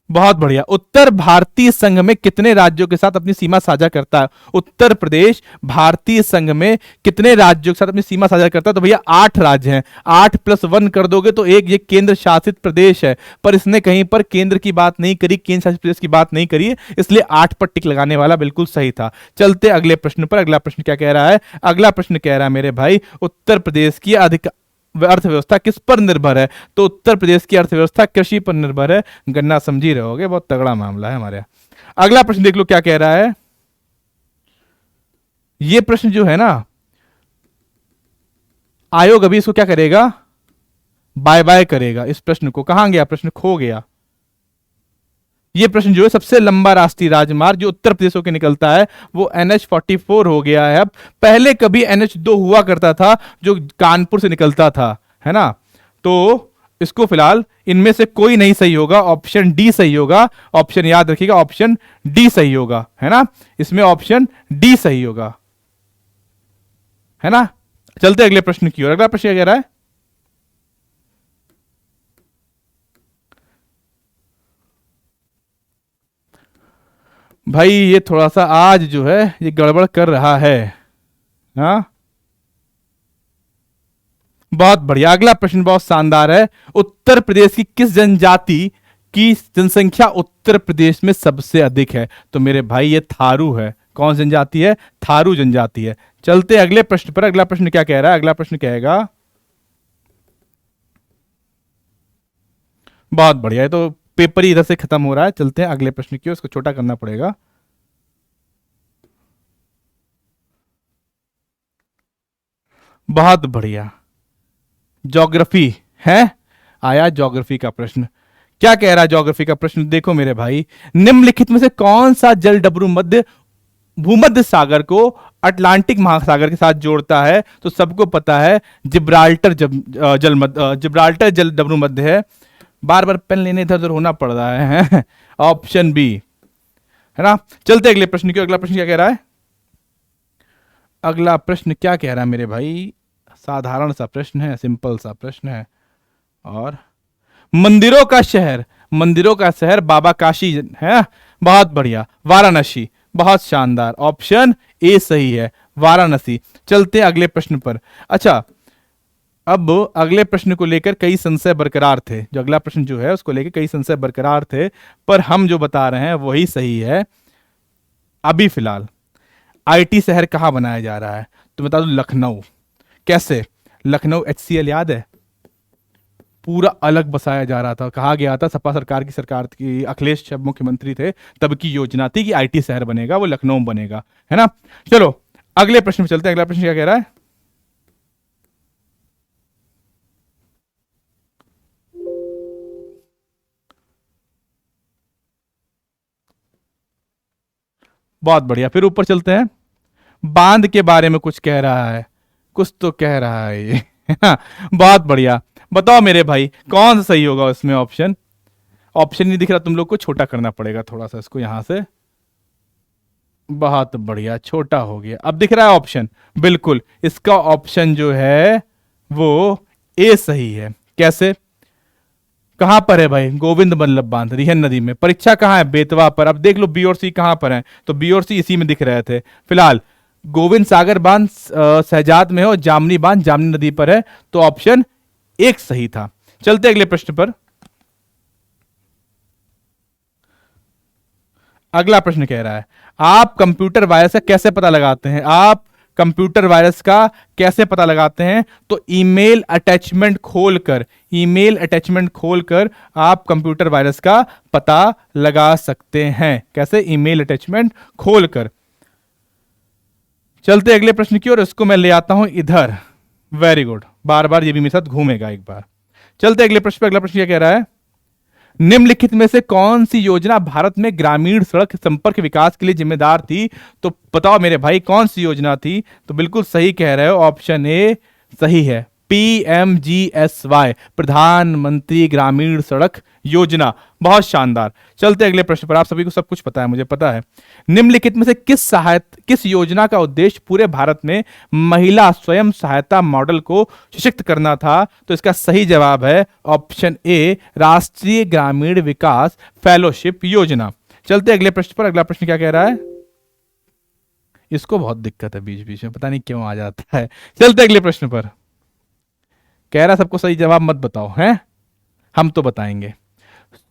बहुत बढ़िया। उत्तर भारतीय संघ में कितने राज्यों के साथ अपनी सीमा साझा करता है? उत्तर प्रदेश भारतीय संघ में कितने राज्यों के साथ अपनी सीमा साझा करता है? तो भैया 8 राज्य हैं। 8 + 1 कर दोगे तो एक ये केंद्र शासित प्रदेश है, पर इसने कहीं पर केंद्र की बात नहीं करी, केंद्र शासित प्रदेश की बात नहीं करी, इसलिए 8 पर टिक लगाने वाला बिल्कुल सही था। चलते अगले प्रश्न पर। अगला प्रश्न क्या कह रहा है? अगला प्रश्न कह रहा है मेरे भाई, उत्तर प्रदेश की अर्थव्यवस्था किस पर निर्भर है? तो उत्तर प्रदेश की अर्थव्यवस्था कृषि पर निर्भर है। गन्ना समझी रहोगे, बहुत तगड़ा मामला है हमारे यहाँ। अगला प्रश्न देख लो क्या कह रहा है। ये प्रश्न जो है ना, आयोग अभी इसको क्या करेगा? बाय बाय करेगा इस प्रश्न को। कहां गया प्रश्न? खो गया। ये प्रश्न जो है, सबसे लंबा राष्ट्रीय राजमार्ग जो उत्तर प्रदेश होकर निकलता है वो NH44 हो गया है। अब पहले कभी NH2 हुआ करता था जो कानपुर से निकलता था, है ना? तो इसको फिलहाल इनमें से कोई नहीं सही होगा, ऑप्शन डी सही होगा। ऑप्शन याद रखिएगा, ऑप्शन डी सही होगा, है ना? इसमें ऑप्शन डी सही होगा, है ना? चलते अगले प्रश्न की ओर। अगला प्रश्न क्या कह रहा है? भाई ये थोड़ा सा आज जो है ये गड़बड़ कर रहा है। हाँ, बहुत बढ़िया। अगला प्रश्न बहुत शानदार है। उत्तर प्रदेश की किस जनजाति की जनसंख्या उत्तर प्रदेश में सबसे अधिक है? तो मेरे भाई ये थारू है। कौन जनजाति है? थारू जनजाति है। चलते अगले प्रश्न पर। अगला प्रश्न क्या कह रहा है? अगला प्रश्न कहेगा, बहुत बढ़िया, ये तो पेपर ही इधर से खत्म हो रहा है। चलते हैं अगले प्रश्न की, उसको छोटा करना पड़ेगा। बहुत बढ़िया, ज्योग्राफी है, आया ज्योग्राफी का प्रश्न। क्या कह रहा है ज्योग्राफी का प्रश्न? देखो मेरे भाई, निम्नलिखित में से कौन सा जल डबरू भूमध्य सागर को अटलांटिक महासागर के साथ जोड़ता है? तो सबको पता है जिब्राल्टर जिब्राल्टर जल डबरू मध्य है। बार बार पेन लेने इधर उधर होना पड़ रहा है। ऑप्शन बी, है ना? चलते अगले प्रश्न की। अगला प्रश्न क्या कह रहा है? अगला प्रश्न क्या कह रहा है मेरे भाई? साधारण सा प्रश्न है, सिंपल सा प्रश्न है। और मंदिरों का शहर बाबा काशी है। बहुत बढ़िया, वाराणसी। बहुत शानदार, ऑप्शन ए सही है, वाराणसी। चलते अगले प्रश्न पर। अच्छा, अब अगले प्रश्न को लेकर कई संशय बरकरार थे। जो अगला प्रश्न जो है उसको लेकर कई संशय बरकरार थे, पर हम जो बता रहे हैं वही सही है। अभी फिलहाल आईटी शहर कहां बनाया जा रहा है? तो बता दो, लखनऊ। कैसे? लखनऊ HCL याद है, पूरा अलग बसाया जा रहा था। कहा गया था, सपा सरकार की अखिलेश जब मुख्यमंत्री थे तब की योजना थी कि आईटी शहर बनेगा, वो लखनऊ बनेगा, है ना? चलो अगले प्रश्न में चलते हैं। अगला प्रश्न क्या कह रहा है? बहुत बढ़िया, फिर ऊपर चलते हैं। बांध के बारे में कुछ कह रहा है, कुछ तो कह रहा है ये। बहुत बढ़िया, बताओ मेरे भाई कौन सा सही होगा इसमें ऑप्शन। ऑप्शन नहीं दिख रहा तुम लोग को, छोटा करना पड़ेगा थोड़ा सा इसको यहां से। बहुत बढ़िया, छोटा हो गया, अब दिख रहा है ऑप्शन। बिल्कुल, इसका ऑप्शन जो है वो ए सही है। कैसे, कहां पर है भाई? गोविंद बल्लभ बांध, रिहन नदी में। परीक्षा कहां है? बेतवा पर। अब देख लो बी और सी कहां पर है, तो बी और सी इसी में दिख रहे थे। फिलहाल गोविंद सागर बांध शहजाद में है और जामनी बांध जामनी नदी पर है, तो ऑप्शन एक सही था। चलते अगले प्रश्न पर। अगला प्रश्न कह रहा है, आप कंप्यूटर वायरस का कैसे पता लगाते हैं? आप कंप्यूटर वायरस का कैसे पता लगाते हैं? तो ईमेल अटैचमेंट खोलकर, ईमेल अटैचमेंट खोलकर आप कंप्यूटर वायरस का पता लगा सकते हैं। कैसे? ईमेल अटैचमेंट खोलकर। चलते अगले प्रश्न की ओर, इसको मैं ले आता हूं इधर। वेरी गुड, बार बार ये भी मेरे साथ घूमेगा एक बार। चलते अगले प्रश्न पर। अगला प्रश्न क्या कह रहा है, निम्नलिखित में से कौन सी योजना भारत में ग्रामीण सड़क संपर्क विकास के लिए जिम्मेदार थी? तो बताओ मेरे भाई कौन सी योजना थी? तो बिल्कुल सही कह रहे हो, ऑप्शन ए सही है, PMGSY, प्रधानमंत्री ग्रामीण सड़क योजना। बहुत शानदार। चलते अगले प्रश्न पर। आप सभी को सब कुछ पता है, मुझे पता है। निम्नलिखित में से किस योजना का उद्देश्य पूरे भारत में महिला स्वयं सहायता मॉडल को सशक्त करना था? तो इसका सही जवाब है ऑप्शन ए, राष्ट्रीय ग्रामीण विकास फेलोशिप योजना। चलते अगले प्रश्न पर। अगला प्रश्न क्या कह रहा है, इसको बहुत दिक्कत है बीच बीच में, पता नहीं क्यों आ जाता है। चलते अगले प्रश्न पर। कह रहा सबको सही जवाब मत बताओ, हैं हम तो बताएंगे।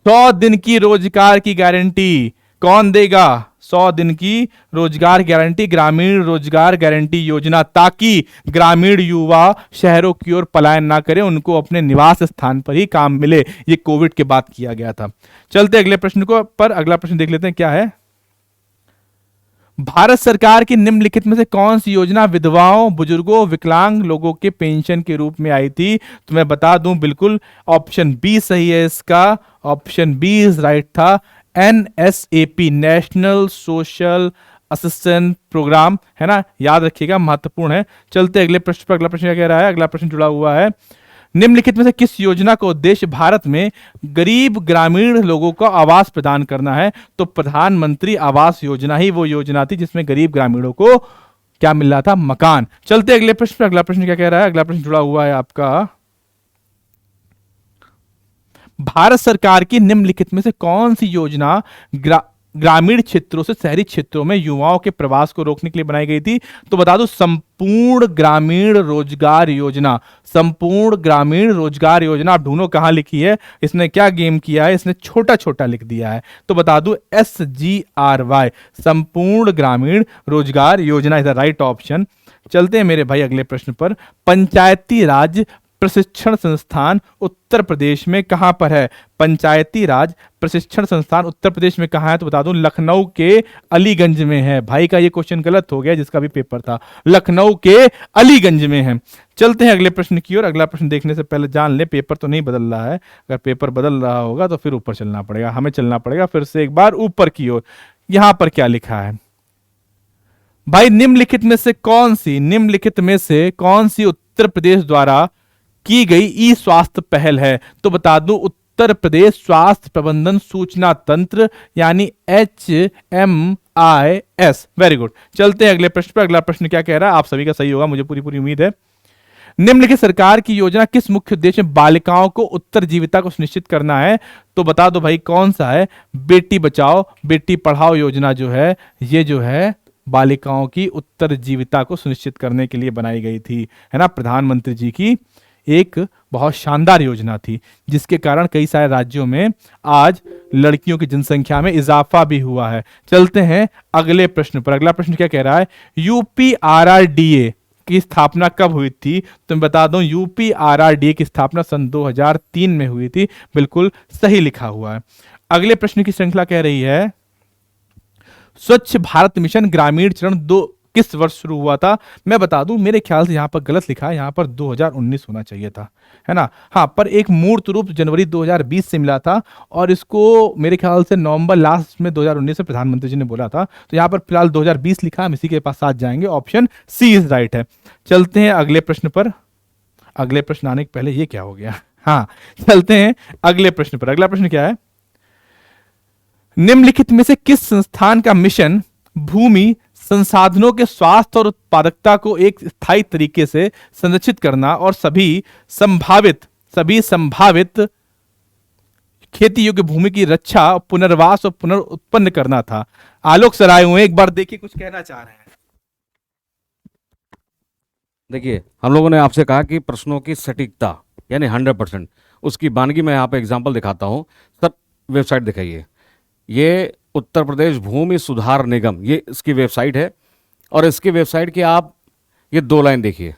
100 दिन की रोजगार की गारंटी कौन देगा? 100 दिन की रोजगार गारंटी ग्रामीण रोजगार गारंटी योजना, ताकि ग्रामीण युवा शहरों की ओर पलायन ना करें, उनको अपने निवास स्थान पर ही काम मिले। ये कोविड के बाद किया गया था। चलते अगले प्रश्न को पर। अगला प्रश्न देख लेते हैं क्या है। भारत सरकार की निम्नलिखित में से कौन सी योजना विधवाओं, बुजुर्गों, विकलांग लोगों के पेंशन के रूप में आई थी? तो मैं बता दूं, बिल्कुल ऑप्शन बी सही है इसका। ऑप्शन बी इज राइट था, NSAP, national social assistance programme, है ना, याद रखिएगा, महत्वपूर्ण है। चलते अगले प्रश्न पर। अगला प्रश्न क्या कह रहा है? अगला प्रश्न जुड़ा हुआ है, निम्नलिखित में से किस योजना का उद्देश्य भारत में गरीब ग्रामीण लोगों को आवास प्रदान करना है? तो प्रधानमंत्री आवास योजना ही वो योजना थी जिसमें गरीब ग्रामीणों को क्या मिल रहा था? मकान। चलते अगले प्रश्न पर। अगला प्रश्न क्या कह रहा है? अगला प्रश्न जुड़ा हुआ है आपका, भारत सरकार की निम्नलिखित में से कौन सी योजना ग्रामीण क्षेत्रों से शहरी क्षेत्रों में युवाओं के प्रवास को रोकने के लिए बनाई गई थी? तो बता दो, संपूर्ण ग्रामीण रोजगार योजना। संपूर्ण ग्रामीण रोजगार योजना। आप ढूंढो कहां लिखी है, इसने क्या गेम किया है, इसने छोटा छोटा लिख दिया है। तो बता दो SGRY, संपूर्ण ग्रामीण रोजगार योजना इज द राइट ऑप्शन। चलते हैं मेरे भाई अगले प्रश्न पर। पंचायती राज प्रशिक्षण संस्थान उत्तर प्रदेश में कहां पर है? पंचायती राज प्रशिक्षण संस्थान उत्तर प्रदेश में कहां है? तो बता दूं, लखनऊ के अलीगंज में है। भाई का ये क्वेश्चन गलत हो गया जिसका भी पेपर था, लखनऊ के अलीगंज में है। चलते हैं अगले प्रश्न की ओर। अगला प्रश्न देखने से पहले जान ले, पेपर तो नहीं बदल रहा है। अगर पेपर बदल रहा होगा तो फिर ऊपर चलना पड़ेगा, हमें चलना पड़ेगा फिर से एक बार ऊपर की ओर। यहां पर क्या लिखा है भाई, निम्नलिखित में से कौन सी उत्तर प्रदेश द्वारा की गई ई स्वास्थ्य पहल है? तो बता दूं, उत्तर प्रदेश स्वास्थ्य प्रबंधन सूचना तंत्र, यानी HMIS। Very good. चलते हैं अगले प्रश्न पर। अगला प्रश्न क्या कह रहा है? आप सभी का सही होगा, मुझे पूरी पूरी उम्मीद है। निम्नलिखित सरकार की योजना किस मुख्य उद्देश्य में बालिकाओं को उत्तरजीविता को सुनिश्चित करना है? तो बता दो भाई कौन सा है? बेटी बचाओ बेटी पढ़ाओ योजना जो है, ये जो है बालिकाओं की उत्तरजीविता को सुनिश्चित करने के लिए बनाई गई थी, है ना। प्रधानमंत्री जी की एक बहुत शानदार योजना थी, जिसके कारण कई सारे राज्यों में आज लड़कियों की जनसंख्या में इजाफा भी हुआ है। चलते हैं अगले प्रश्न पर। अगला प्रश्न क्या कह रहा है? UPRRDA की स्थापना कब हुई थी? तो मैं बता दूं, UPRRDA की स्थापना सन 2003 में हुई थी। बिल्कुल सही लिखा हुआ है। अगले प्रश्न की श्रृंखला कह रही है, स्वच्छ भारत मिशन ग्रामीण चरण 2 किस वर्ष शुरू हुआ था? मैं बता दूं, मेरे ख्याल से यहाँ पर गलत लिखा है, यहाँ पर 2019 होना चाहिए था, है ना। हाँ, पर एक मूर्त रूप जनवरी 2020 से मिला था और इसको मेरे ख्याल से नवंबर लास्ट में 2019 में प्रधानमंत्री जी ने बोला था। तो यहाँ पर फिलहाल 2020 लिखा, हम इसी के पास साथ जाएंगे, ऑप्शन सी इज राइट है। चलते हैं अगले प्रश्न पर। अगले प्रश्न आने के पहले ये क्या हो गया? हाँ, चलते हैं अगले प्रश्न पर। अगला प्रश्न क्या है? निम्नलिखित में से किस संस्थान का मिशन भूमि संसाधनों के स्वास्थ्य और उत्पादकता को एक स्थायी तरीके से संरक्षित करना और सभी संभावित खेती योग्य भूमि की रक्षा, पुनर्वास और पुनर्उत्पन्न करना था? आलोक सर आए हुए, एक बार देखिए कुछ कहना चाह रहे हैं। देखिए, हम लोगों ने आपसे कहा कि प्रश्नों की सटीकता यानी 100%, उसकी बानगी मैं यहाँ पे एग्जांपल दिखाता हूँ। सर वेबसाइट दिखाइए। ये उत्तर प्रदेश भूमि सुधार निगम, ये इसकी वेबसाइट है और इसकी वेबसाइट की आप ये 2 लाइन देखिए,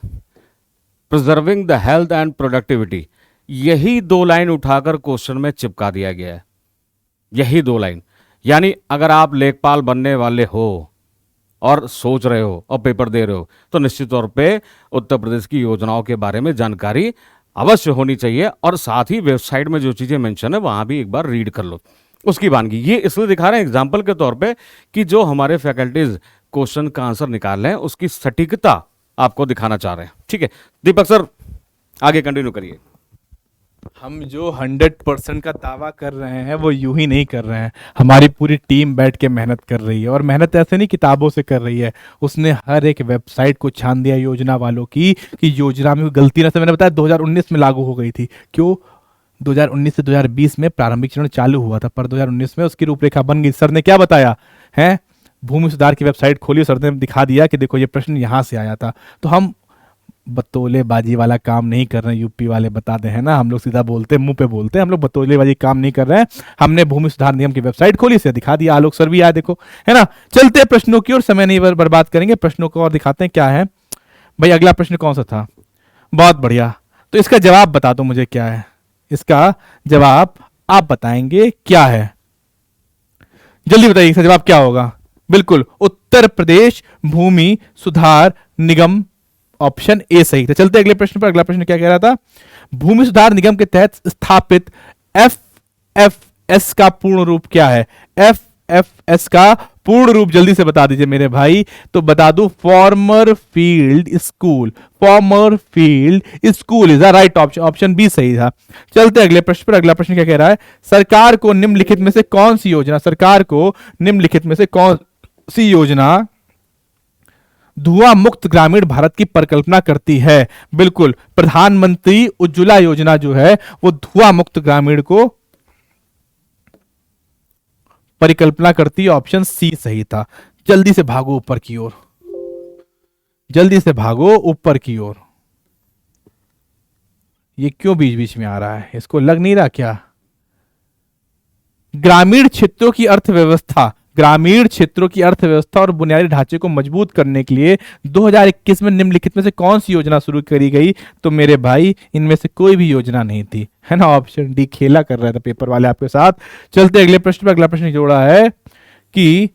preserving the health and productivity, यही 2 लाइन उठाकर क्वेश्चन में चिपका दिया गया है, यही 2 लाइन। यानी अगर आप लेखपाल बनने वाले हो और सोच रहे हो और पेपर दे रहे हो तो निश्चित तौर पे उत्तर प्रदेश की योजनाओं के बारे में जानकारी अवश्य होनी चाहिए और साथ ही वेबसाइट में जो चीज़ें मेंशन है वहाँ भी एक बार रीड कर लो उसकी बानगी। ये इसलिए दिखा रहे हैं एग्जाम्पल के तौर पे कि जो हमारे फैकल्टीज क्वेश्चन का आंसर निकाल रहे हैं उसकी सटीकता आपको दिखाना चाह रहे हैं। ठीक है दीपक सर, आगे कंटिन्यू करिए। हम जो 100% का दावा कर रहे हैं वो यूं ही नहीं कर रहे हैं, हमारी पूरी टीम बैठ के मेहनत कर रही है और मेहनत ऐसे नहीं किताबों से कर रही है, उसने हर एक वेबसाइट को छान दिया योजना वालों की कि योजना में कोई गलती ना से। मैंने बताया 2019 में लागू हो गई थी, क्यों 2019 से 2020 में प्रारंभिक चरण चालू हुआ था, पर 2019 में उसकी रूपरेखा बन गई। सर ने क्या बताया है, भूमि सुधार की वेबसाइट खोली, सर ने दिखा दिया कि देखो ये प्रश्न यहाँ से आया था। तो हम बतौलेबाजी वाला काम नहीं कर रहे हैं, यूपी वाले बताते हैं ना, हम लोग सीधा बोलते हैं, मुंह पे बोलते हैं, हम लोग बतौलेबाजी काम नहीं कर रहे हैं। हमने भूमि सुधार निगम की वेबसाइट खोली, से दिखा दिया, आलोक सर भी आए देखो, है ना। चलते हैं प्रश्नों की और समय नहीं बर्बाद करेंगे, प्रश्नों को और दिखाते हैं क्या है। भाई अगला प्रश्न कौन सा था? बहुत बढ़िया, तो इसका जवाब बता दो मुझे क्या है, इसका जवाब आप बताएंगे क्या है, जल्दी बताइए इसका जवाब क्या होगा। बिल्कुल उत्तर प्रदेश भूमि सुधार निगम, ऑप्शन ए सही था। चलते अगले प्रश्न पर। अगला प्रश्न क्या कह रहा था? भूमि सुधार निगम के तहत स्थापित एफएफएस का पूर्ण रूप क्या है? एफएफएस का पूर्ण रूप जल्दी से बता दीजिए मेरे भाई। तो बता दूं, farmer field school, farmer field school is the right option, option B सही था। चलते अगले प्रश्न पर। अगला प्रश्न क्या कह रहा है? सरकार को निम्नलिखित में से कौन सी योजना, सरकार को निम्नलिखित में से कौन सी योजना धुआं मुक्त ग्रामीण भारत की परिकल्पना करती है? बिल्कुल प्रधानमंत्री उज्ज्वला योजना जो है वो धुआं मुक्त ग्रामीण को परिकल्पना करती है, ऑप्शन सी सही था। जल्दी से भागो ऊपर की ओर, जल्दी से भागो ऊपर की ओर। ये क्यों बीच बीच में आ रहा है, इसको लग नहीं रहा क्या? ग्रामीण क्षेत्रों की अर्थव्यवस्था, ग्रामीण क्षेत्रों की अर्थव्यवस्था और बुनियादी ढांचे को मजबूत करने के लिए 2021 में निम्नलिखित में से कौन सी योजना शुरू करी गई? तो मेरे भाई इनमें से कोई भी योजना नहीं थी, है ना, ऑप्शन डी खेला कर रहा था पेपर वाले आपके साथ। चलते अगले प्रश्न पर। अगला प्रश्न जोड़ा है कि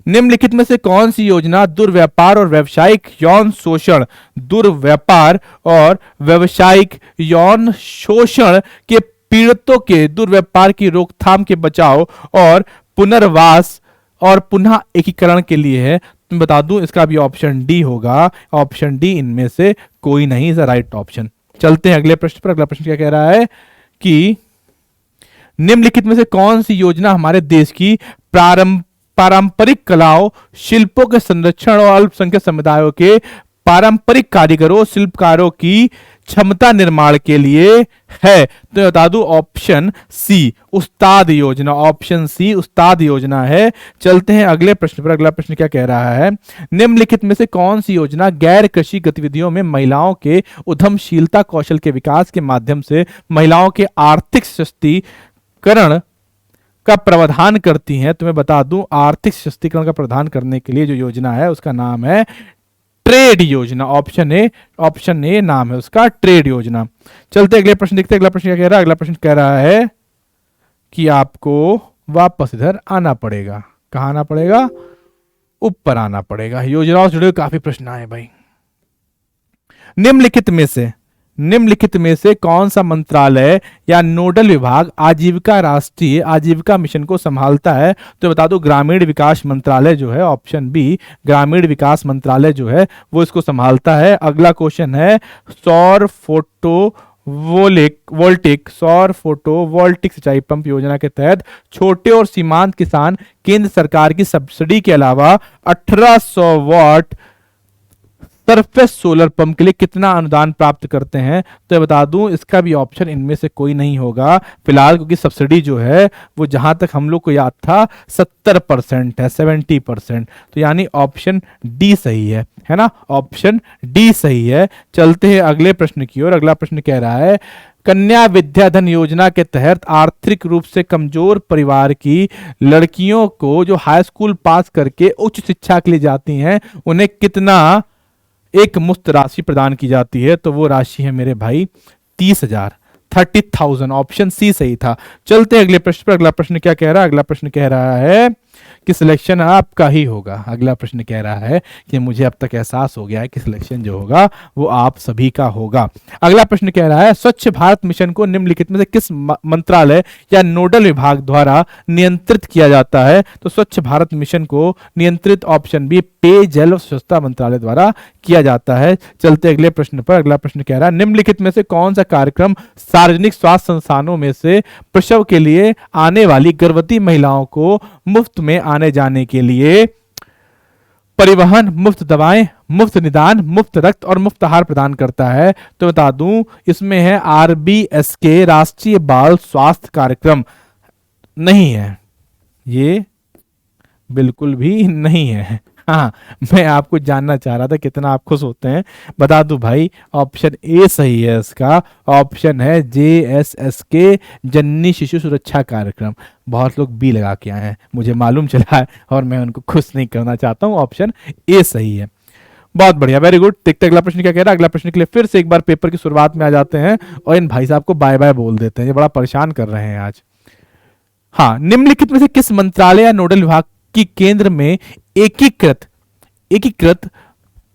निम्नलिखित में से कौन सी योजना दुर्व्यापार और व्यावसायिक यौन शोषण, दुर्व्यापार और व्यावसायिक यौन शोषण के पीड़ितों के दुर्व्यापार की रोकथाम के बचाव और पुनर्वास और पुनः एकीकरण के लिए है? मैं बता दूं इसका भी ऑप्शन डी होगा, ऑप्शन डी इनमें से कोई नहीं इज द राइट ऑप्शन। चलते हैं अगले प्रश्न पर। अगला प्रश्न क्या कह रहा है कि निम्नलिखित में से कौन सी योजना हमारे देश की पारंपरिक कलाओं, शिल्पों के संरक्षण और अल्पसंख्यक समुदायों के पारंपरिक कारीगरों, शिल्पकारों की क्षमता निर्माण के लिए है? तो बता दूं ऑप्शन सी उस्ताद योजना, ऑप्शन सी उस्ताद योजना है। चलते हैं अगले प्रश्न पर। अगला प्रश्न क्या कह रहा है? निम्नलिखित में से कौन सी योजना गैर कृषि गतिविधियों में महिलाओं के उद्यमशीलता कौशल के विकास के माध्यम से महिलाओं के आर्थिक सशक्तिकरण का प्रावधान करती है? तो मैं बता दूं आर्थिक सशक्तिकरण का प्रावधान करने के लिए जो योजना है उसका नाम है ट्रेड योजना, ऑप्शन ए नाम है उसका, ट्रेड योजना। चलते अगले प्रश्न देखते हैं। अगला प्रश्न क्या कह रहा है? अगला प्रश्न कह रहा है कि आपको वापस इधर आना पड़ेगा। कहां आना पड़ेगा? ऊपर आना पड़ेगा। योजनाओं से जुड़े काफी प्रश्न आए भाई। निम्नलिखित में से कौन सा मंत्रालय या नोडल विभाग आजीविका राष्ट्रीय आजीविका मिशन को संभालता है? तो बता दो ग्रामीण विकास मंत्रालय जो है, ऑप्शन बी ग्रामीण विकास मंत्रालय जो है वो इसको संभालता है। अगला क्वेश्चन है सौर फोटोवोल्टिक सिंचाई पंप योजना के तहत छोटे और सीमांत किसान केंद्र सरकार की सब्सिडी के अलावा 1800 वाट सरफेस सोलर पंप के लिए कितना अनुदान प्राप्त करते हैं? तो ये बता दूं इसका भी ऑप्शन इनमें से कोई नहीं होगा फिलहाल, क्योंकि सब्सिडी जो है वो जहां तक हम लोग को याद था 70% है, 70%। तो यानी ऑप्शन डी सही है ना, ऑप्शन डी सही है। चलते हैं अगले प्रश्न की ओर। अगला प्रश्न कह रहा है कन्या विद्याधन योजना के तहत आर्थिक रूप से कमजोर परिवार की लड़कियों को जो हाई स्कूल पास करके उच्च शिक्षा के लिए जाती हैं उन्हें कितना एक मुफ्त राशि प्रदान की जाती है? तो वो राशि है मेरे भाई 30,000, 30,000। ऑप्शन सी सही था। चलते हैं अगले प्रश्न पर। अगला प्रश्न क्या कह रहा है? अगला प्रश्न कह रहा है कि सिलेक्शन आपका ही होगा। अगला प्रश्न कह रहा है कि मुझे अब तक एहसास हो गया है कि सिलेक्शन जो होगा वो आप सभी का होगा। अगला प्रश्न कह रहा है स्वच्छ भारत मिशन को निम्नलिखित में से किस मंत्रालय या नोडल विभाग द्वारा नियंत्रित किया जाता है? तो स्वच्छ भारत मिशन को नियंत्रित ऑप्शन बी पेयजल और स्वच्छता मंत्रालय द्वारा किया जाता है। चलते अगले प्रश्न पर। अगला प्रश्न कह रहा है निम्नलिखित में से कौन सा कार्यक्रम सार्वजनिक स्वास्थ्य संस्थानों में से प्रसव के लिए आने वाली गर्भवती महिलाओं को मुफ्त में आने जाने के लिए परिवहन, मुफ्त दवाएं, मुफ्त निदान, मुफ्त रक्त और मुफ्त आहार प्रदान करता है? तो बता दूं इसमें है RBSK राष्ट्रीय बाल स्वास्थ्य कार्यक्रम। नहीं है, ये बिल्कुल भी नहीं है। हाँ, मैं आपको जानना चाह रहा था कितना आप खुश होते हैं। बता दूं भाई ऑप्शन ए सही है इसका। ऑप्शन है JSSK जननी शिशु सुरक्षा कार्यक्रम। बहुत लोग बी लगा के आए हैं, मुझे मालूम चला है और मैं उनको खुश नहीं करना चाहता हूँ। ऑप्शन ए सही है। बहुत बढ़िया, वेरी गुड। देखते अगला प्रश्न क्या कह रहा है। अगला प्रश्न के लिए फिर से एक बार पेपर की शुरुआत में आ जाते हैं और इन भाई साहब को बाय बाय बोल देते हैं, ये बड़ा परेशान कर रहे हैं आज। हाँ, निम्नलिखित में से किस मंत्रालय या नोडल विभाग की केंद्र में एकीकृत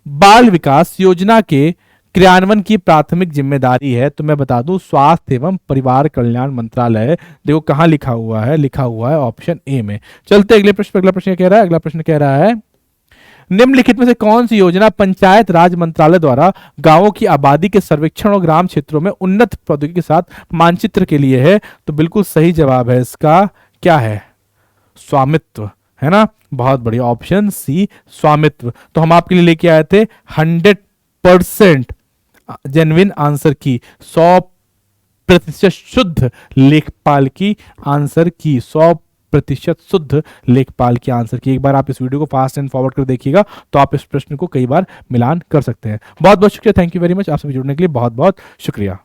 बाल विकास योजना के क्रियान्वयन की प्राथमिक जिम्मेदारी है? तो मैं बता दूं स्वास्थ्य एवं परिवार कल्याण मंत्रालय। देखो कहां लिखा हुआ है, लिखा हुआ है ऑप्शन ए में। चलते अगले प्रश्न। अगला प्रश्न कह रहा है, अगला प्रश्न कह रहा है निम्नलिखित में से कौन सी योजना पंचायत राज मंत्रालय द्वारा गांवों की आबादी के सर्वेक्षण और ग्राम क्षेत्रों में उन्नत प्रौद्योगिकी के साथ मानचित्र के लिए है? तो बिल्कुल सही जवाब है इसका, क्या है? स्वामित्व, है ना। बहुत बढ़िया, ऑप्शन सी स्वामित्व। तो हम आपके लिए लेके आए थे 100% जेन्युइन आंसर की, 100% शुद्ध लेखपाल की आंसर की, 100% शुद्ध लेखपाल की आंसर की। एक बार आप इस वीडियो को फास्ट एंड फॉरवर्ड कर देखिएगा तो आप इस प्रश्न को कई बार मिलान कर सकते हैं। बहुत बहुत शुक्रिया, थैंक यू वेरी मच। आप सभी जुड़ने के लिए बहुत बहुत शुक्रिया।